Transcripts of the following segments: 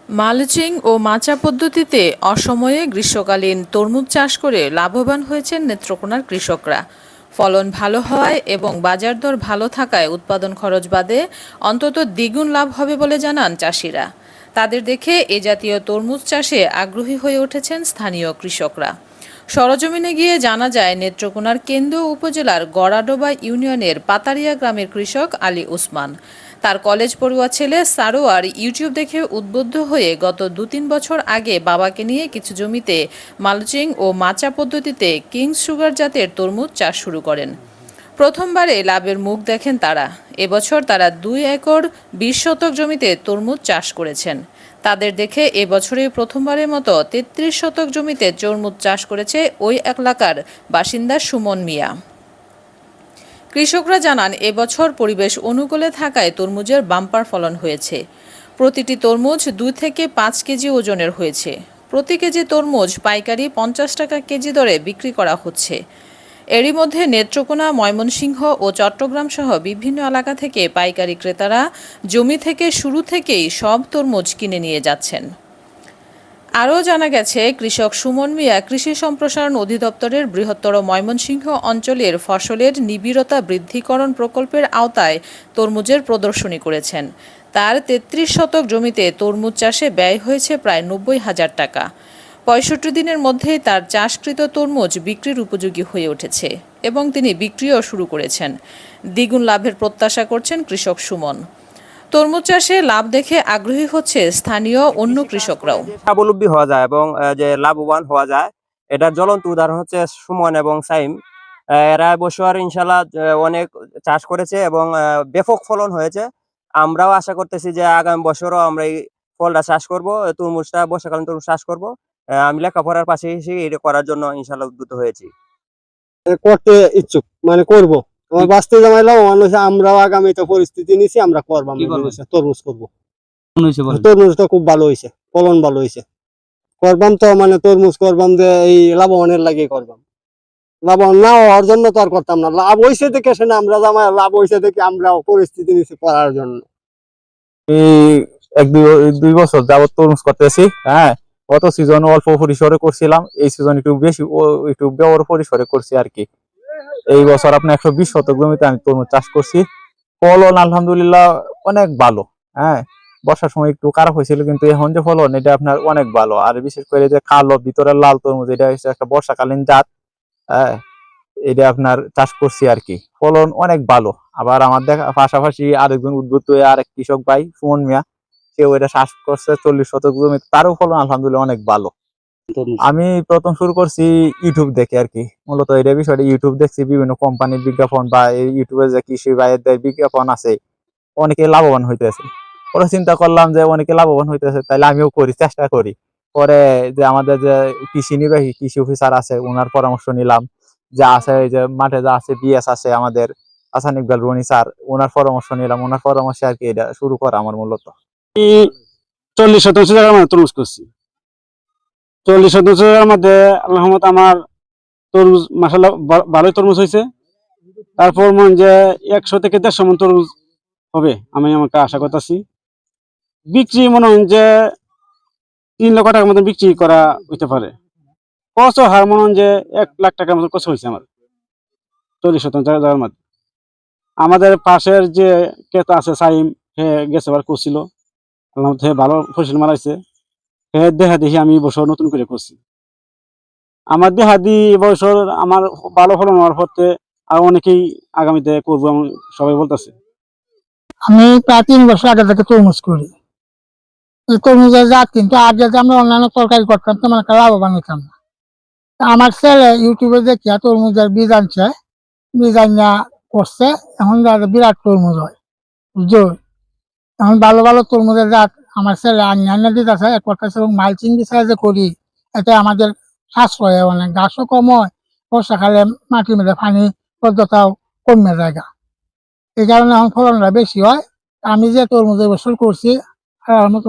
Mulching ও মাচা পদ্ধতিতে অসময়ে গ্রীষ্মকালীন তরমুজ চাষ করে লাভবান হয়েছেন নেত্রকোনার কৃষকরা। ফলন ভালো হওয়ায় এবং বাজার দর ভালো থাকায় উৎপাদন খরচ বাদে অন্তত দ্বিগুণ লাভ হবে বলে জানান চাষিরা। তাদের দেখে এ জাতীয় তরমুজ চাষে আগ্রহী হয়ে উঠেছেন স্থানীয় কৃষকরা। সরজমিনে গিয়ে জানা যায়, নেত্রকোনার কেন্দ্র উপজেলার গড়াডোবা ইউনিয়নের পাতারিয়া গ্রামের কৃষক আলী ওসমান তার কলেজ পড়ুয়া ছেলে সারোয়ার ইউটিউব দেখে উদ্বুদ্ধ হয়ে গত ২-৩ বছর আগে বাবাকে নিয়ে কিছু জমিতে মালচিং ও মাচা পদ্ধতিতে কিংস সুগার জাতের তরমুজ চাষ শুরু করেন। প্রথমবারে লাভের মুখ দেখেন তারা। এবছর তারা ২ একর ২০ শতক জমিতে তরমুজ চাষ করেছেন। তাদের দেখে এবছরে প্রথমবারের মতো ৩৩ শতক জমিতে তরমুজ চাষ করেছে ওই এলাকার বাসিন্দা সুমন মিয়া। কৃষকরা জানান, এবছর পরিবেশ অনুকূলে থাকায় তরমুজের বাম্পার ফলন হয়েছে। প্রতিটি তরমুজ ২ থেকে ৫ কেজি ওজনের হয়েছে। প্রতি কেজি তরমুজ পাইকারি ৫০ টাকা কেজি দরে বিক্রি করা হচ্ছে। এরই মধ্যে নেত্রকোনা, ময়মনসিংহ ও চট্টগ্রাম সহ বিভিন্ন এলাকা থেকে পাইকারি ক্রেতারা জমি থেকে শুরু থেকেই সব তরমুজ কিনে নিয়ে যাচ্ছেন। আরও জানা গেছে, কৃষক সুমন মিয়া কৃষি সম্প্রসারণ অধিদপ্তরের বৃহত্তর ময়মনসিংহ অঞ্চলের ফসলের নিবিড়তা বৃদ্ধিকরণ প্রকল্পের আওতায় তরমুজের প্রদর্শনী করেছেন। তার ৩৩ শতক জমিতে তরমুজ চাষে ব্যয় হয়েছে প্রায় ৯০,০০০ টাকা। ৬৫ দিনের মধ্যেই তার চাষকৃত তরমুজ বিক্রির উপযোগী হয়ে উঠেছে এবং তিনি বিক্রিও শুরু করেছেন। দ্বিগুণ লাভের প্রত্যাশা করছেন কৃষক সুমন। তরমুজ চাষে লাভ দেখে আগ্রহী হচ্ছে স্থানীয় অন্য কৃষকরাও। স্বাবলম্বী হওয়া যায় এবং যে লাভবান হওয়া যায়, এটার জ্বলন্ত উদাহরণ হচ্ছে সুমন এবং সাইম। এরা বছর ইনশাল্লাহ অনেক চাষ করেছে এবং ব্যাপক ফলন হয়েছে। আমরাও আশা করতেছি যে আগামী বছরও আমরা এই ফলটা চাষ করব, তরমুজটা বর্ষাকালীন তরমুজ চাষ করব। আমি লেখাপড়ার পাশাপাশি এটা করার জন্য ইনশাল্লাহ উদ্বুদ্ধ হয়েছি। করতে ইচ্ছুক, মানে করব। আমার বাঁচতে জামাইলাম মানুষ, আমরাও আগামীতে পরিস্থিতি নিছি, আমরা করবো, তরমুজ করবো। তরমুজটা খুব ভালো হয়েছে, ফলন ভালো হয়েছে। করবাম তো, মানে তরমুজ করবাম যে এই লাভবানের লাগে করবাম। লাভবান না হওয়ার জন্য তো আর করতাম না, লাভ হয়েছে দেখে সে আমরা জামাই, লাভ হয়েছে দেখে আমরা পরিস্থিতি নিছি করার জন্য। এই ১-২ বছর যাবত তরমুজ করতেছি। হ্যাঁ, গত সিজন অল্প পরিসরে করছিলাম, এই সিজন একটু বেশি একটু বড় পরিসরে করছি আর কি। এই বছর আপনার ১২০ শতক জমিতে আমি তরমুজ চাষ করছি। ফলন আলহামদুলিল্লাহ অনেক ভালো। হ্যাঁ, বর্ষার সময় একটু খারাপ হয়েছিল, কিন্তু এখন যে ফলন এটা আপনার অনেক ভালো। আর বিশেষ করে যে কালো ভিতরে লাল তরমুজ, এটা হচ্ছে একটা বর্ষাকালীন জাত। হ্যাঁ, এটা আপনার চাষ করছি আর কি, ফলন অনেক ভালো। আবার আমার দেখা পাশাপাশি আরেকজন উদ্বুদ্ধ হয়ে আরেক কৃষক ভাই সুমন মিয়া, কেউ এটা চাষ করছে ৪০ শতক জমি, তারও ফলন আলহামদুলিল্লাহ অনেক ভালো। আমি প্রথম শুরু করছি ইউটিউব দেখে আর কি। মূলত এটা বিষয়টা ইউটিউব দেখছি, বিভিন্ন কোম্পানির বিজ্ঞাপন বা ইউটিউবে যে কৃষি ভাইয়ের বিজ্ঞাপন আছে, অনেকে লাভবান হইতেছে। পরে চিন্তা করলাম যে অনেকে লাভবান হইতেছে, তাইলে আমিও করি, চেষ্টা করি। পরে যে আমাদের যে কৃষি নির্বাহী কৃষি অফিসার আছে, ওনার পরামর্শ নিলাম। যা আছে এই যে মাঠে যা আছে, বিএস আছে আমাদের হাসান ইকবাল রনি স্যার, ওনার পরামর্শ নিলাম। ওনার পরামর্শে আর কি এটা শুরু করা আমার মূলত। ৪০ শতাংশ জায়গার মধ্যে তরমুজ করছি। ৪০ শতাংশ জায়গার মধ্যে আল্লাহমত আমার তরমুজ মাশাআল্লাহ ভালোই তরমুজ হয়েছে। তারপর মনে যে ১০০ থেকে ১৫০ মন তরমুজ হবে, আমি আমাকে আশা করতেছি। বিক্রি মনে হয় যে ৩ লক্ষ টাকার মতো বিক্রি করা হইতে পারে। কষ্ট হার মনে হয় যে ১ লাখ টাকার মতো কষ্ট হয়েছে আমার ৪০ শতাংশ জায়গার মধ্যে। আমাদের পাশের যে ক্রেতা আছে সাইম, হে গেছে বার করছিল, আল্লাহমত হে ভালো ফসল মারাইছে। হে দেখা দেখি আমি বছর নতুন করে করছি। আমার দেহা দি এবছর আমার ভালো ফলন হওয়ার পথে আর অনেকেই আগামীতে করবো এমন সবাই বলতেছে। আমি প্রায় ৩ বছর আগে থেকে তরমুজ করি। এই তরমুজের জাত কিন্তু আর যদি আমরা অন্যান্য তরকারি করতাম তেমন একটা লাভবান হইতাম না। আমার ছেলে ইউটিউবে দেখিয়া তরমুজের বীজ আনছে, বীজ আনিয়া করছে, এখন বিরাট তরমুজ হয়, বুঝছো। এখন ভালো ভালো তরমুজের জাত আমার ছেলে আনিয়া দিতেছে, করতেছে। এবং মালচিং বিষয়ে যে করি, এতে আমাদের সাশ্রয় হয় অনেক, গাছও কম হয়, বর্ষাকালে মাটির মধ্যে পানি পর্যটাও কমে জায়গা, এই কারণে এখন ফলনটা বেশি হয়। আমি যে তরমুজের বছর করছি,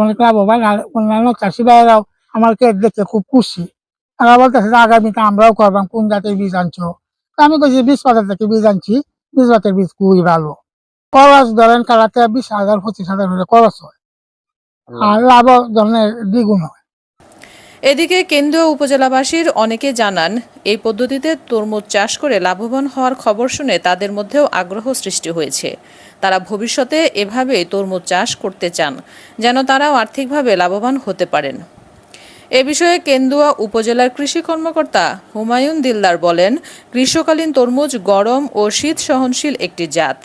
অনেক লাভবান। আর অন্যান্য চাষি ভাইয়েরাও আমার দেখতে খুব খুশি। তারা বলতেছে যে আগামীতে আমরাও করবাম, কোন জাতের বীজ আনছো। আমি কইছি বীজ পাতা থেকে বীজ আনছি, বীজ পাতের বীজ খুবই ভালো। খরচ ধরেন কালাতে ২০,০০০ ২৫,০০০ করে খরচ হয়। আর লাভ ধরনের দ্বিগুণ হয়। এদিকে কেন্দ্রীয় উপজেলাবাসীর অনেকে জানান এই পদ্ধতিতে তরমুজ চাষ করে লাভবান হওয়ার খবর শুনে তাদের মধ্যেও আগ্রহ সৃষ্টি হয়েছে। তারা ভবিষ্যতে এভাবে তরমুজ চাষ করতে চান, যেন তারাও আর্থিকভাবে লাভবান হতে পারেন। এ বিষয়ে কেন্দুয়া উপজেলার কৃষি কর্মকর্তা হুমায়ুন দিলদার বলেন, গ্রীষ্মকালীন তরমুজ গরম ও শীত সহনশীল একটি জাত।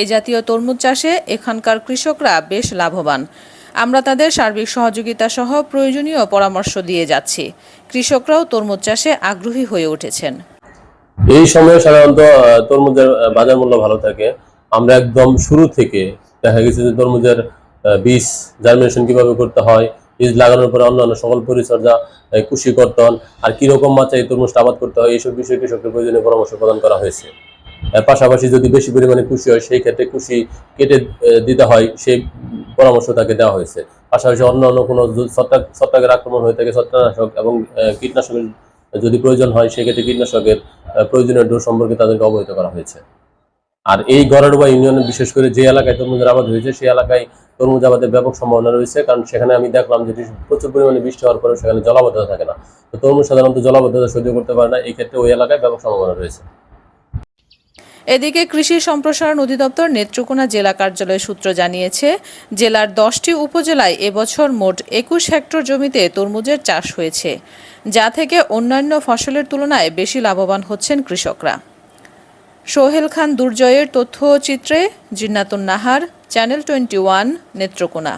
এ জাতীয় তরমুজ চাষে এখানকার কৃষকরা বেশ লাভবান। আমরা তাদের সার্বিক সহযোগিতা সহ প্রয়োজনীয় পরামর্শ দিয়ে যাচ্ছি। কৃষকরাও তরমুজ চাষে আগ্রহী হয়ে উঠেছেন। এই সময়ে সাধারণত তরমুজের বাজার মূল্য ভালো থাকে। আমরা একদম শুরু থেকে দেখা গেছে যে তরমুজের বীজ জার্মিনেশন কিভাবে করতে হয়, বীজ লাগানোর পরে অন্যান্য সকল পরিচর্যা, কুশি কর্তন আর কিরকম মাত্রায় এই তরমুজটা আবাদ করতে হয়, এইসব বিষয়ে কৃষকদের প্রয়োজনীয় পরামর্শ প্রদান করা হয়েছে। পাশাপাশি যদি বেশি পরিমাণে কুশি হয় সেই ক্ষেত্রে কুশি কেটে দিতে হয়, সেই পরামর্শ তাকে দেওয়া হয়েছে। পাশাপাশি অন্যান্য কোনো ছত্রাকের আক্রমণ হয়ে থাকে ছত্রাকনাশক এবং কীটনাশকের যদি প্রয়োজন হয় সেক্ষেত্রে কীটনাশকের প্রয়োজনীয় ডোজ সম্পর্কে তাদেরকে অবহিত করা হয়েছে। আর এই গড়াডুবা ইউনিয়নে বিশেষ করে যে এলাকায় তরমুজের আবাদ হয়েছে সেই এলাকায় তরমুজ আবাদের ব্যাপক সম্ভাবনা রয়েছে, কারণ সেখানে আমি দেখলাম যে প্রচুর পরিমাণে বৃষ্টি হওয়ার পরেও সেখানে জলাবদ্ধতা থাকে না। তো তরমুজ সাধারণত জলাবদ্ধতা সহ্য করতে পারে না, এই ক্ষেত্রে ওই এলাকায় ব্যাপক সম্ভাবনা রয়েছে। এদিকে কৃষি সম্প্রসারণ অধিদপ্তর নেত্রকোনা জেলা কার্যালয় সূত্র জানিয়েছে, জেলার 10টি উপজেলায় এবছর মোট 21 হেক্টর জমিতে তরমুজের চাষ হয়েছে, যা থেকে অন্যান্য ফসলের তুলনায় বেশি লাভবান হচ্ছেন কৃষকরা। সোহেল খান দুর্জয়ের তথ্যচিত্রে জিন্নাতুন নাহার, চ্যানেল 21, নেত্রকোনা।